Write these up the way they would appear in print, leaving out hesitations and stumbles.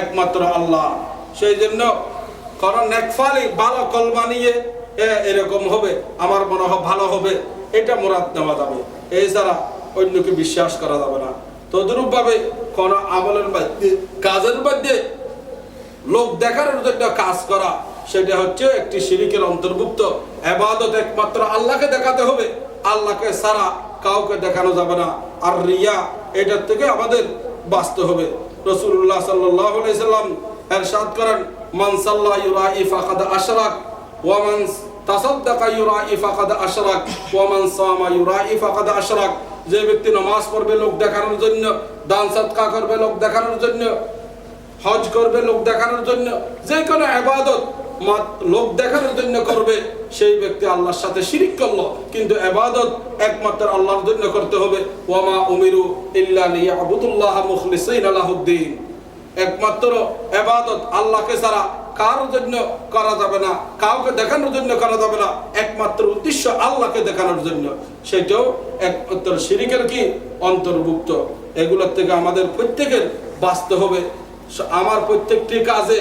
একমাত্র আল্লাহ। সেই জন্য কারণ নেকফালি ভালো কলমা নিয়ে এরকম হবে, আমার মনে হয় ভালো হবে, এটা মুরাদ নেওয়া যাবে, এছাড়া অন্যকে বিশ্বাস করা যাবে না। তদ্রূপ ভাবে কোন আমলের মধ্যে, কাজের মধ্যে লোক দেখানোর জন্য কাজ করা, সেটা হচ্ছে একটি শিরকের অন্তর্ভুক্ত। ইবাদত একমাত্র আল্লাহকে দেখাতে হবে, আল্লাহকে ছাড়া কাউকে দেখানো যাবে না। আর রিয়া, এটার থেকে আমাদের বাঁচতে হবে। রাসূলুল্লাহ সাল্লাল্লাহু আলাইহি সাল্লাম ইরশাদ করেন, মান সাল্লা ইউরাই ফাকাদ আশরাক ওয়া মান তাসাদ্দাকা ইউরাই ফাকাদ আশরাক ওয়া মান সামা ইউরাই ফাকাদ আশরাক। যে ব্যক্তি নামাজ পড়বে লোক দেখানোর জন্য, দান সদকা করবে লোক দেখানোর জন্য, হজ করবে লোক দেখানোর জন্য, যে কোনো ইবাদত লোক দেখানোর জন্য করবে, সেই ব্যক্তি আল্লাহর সাথে শিরিক করলো। কিন্তু ইবাদত একমাত্র আল্লাহর জন্য করতে হবে। ওয়া মা উমিরু ইল্লা লিয়াবুদুল্লাহ মুখলিসিনা লাহুদ্দিন। একমাত্র ইবাদত আল্লাহকে ছাড়া কারোর জন্য করা যাবে না, কাউকে দেখানোর জন্য করা যাবে না, একমাত্র উদ্দেশ্য আল্লাহকে দেখানোর জন্য। সেটাও একমাত্র শিরিকের কি অন্তর্ভুক্ত। এগুলোর থেকে আমাদের প্রত্যেকের বাঁচতে হবে। আমার প্রত্যেকটি কাজে,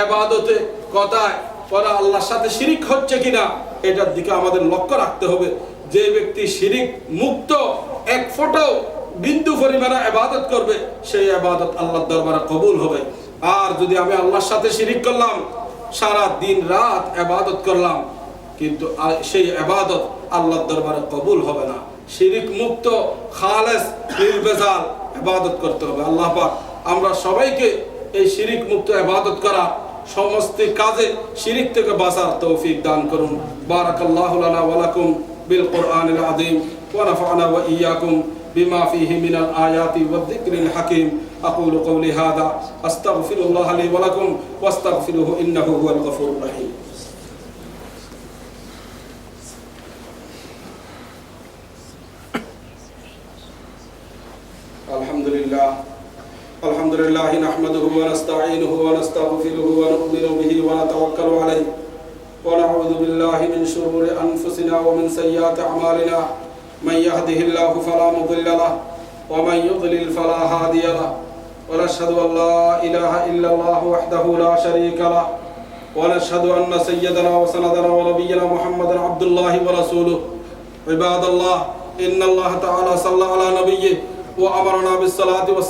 ইবাদতে, কথায় পরে আল্লাহর সাথে শিরিক হচ্ছে কিনা এটার দিকে আমাদের লক্ষ্য রাখতে হবে। যে ব্যক্তি শিরিক মুক্ত, এক ফোঁটাও বিন্দু পরিমাণে ইবাদত করবে, সেই ইবাদত আল্লাহর দরবারে কবুল হবে। আর যদি আমি আল্লাহর সাথে শিরিক করলাম, সারা দিন রাত ইবাদত করলাম, কিন্তু সেই ইবাদত আল্লাহর দরবারে কবুল হবে না। শিরিক মুক্ত, খালেস, নির্ভেজাল ইবাদত করতে হবে। আল্লাহ পাক আমরা সবাইকে এই শিরিক মুক্ত ইবাদত করা, সমস্ত কাজে শিরিক থেকে বাঁচার তৌফিক দান করুন। বারাকাল্লাহু লানা ওয়া লাকুম বিল কুরআনিল আযীম ওয়া নাফা'না ওয়া ইয়্যাকুম বিমা ফীহি মিনাল আয়াতি ওয়াদ যিকরিল হাকীম। আকুলু কওলি হাযা আস্তাগফিরুল্লাহ লি ওয়া লাকুম ওয়াস্তাগফিরুহু ইন্নাহু হুয়াল গফুরুর রহিম। আলহামদুলিল্লাহ আলহামদুলিল্লাহ নাহমাদুহু ওয়া নাস্তাঈনুহু ওয়া নাস্তাগফিরুহু ওয়া নু'মিনু বিহি ওয়া নাতাওয়াক্কালু আলাইহি ওয়া নাউযু বিল্লাহি মিন শুরুরি আনফুসিনা ওয়া মিন সাইয়্যাতি আমালিনা। মান ইয়াহদিহিল্লাহু ফালা মুদিল্লা লাহু ওয়া মান ইউদ্লিল ফালা হাদিয়া লাহু। ওয়া নাশহাদু আন লা ইলাহা ইল্লাল্লাহু ওয়াহদাহু লা শারীকা লাহু ওয়া নাশহাদু আন্না সাইয়্যিদানা ওয়া সানাদানা ওয়া নাবিয়্যানা মুহাম্মাদান আবদুল্লাহি ওয়া রাসূলুহু। ইবাদাল্লাহ, ইন্নাল্লাহা তাআলা সাল্লা আলা নাবিয়্যিহি ওয়া আমারানা বিস সালাতি ওয়াস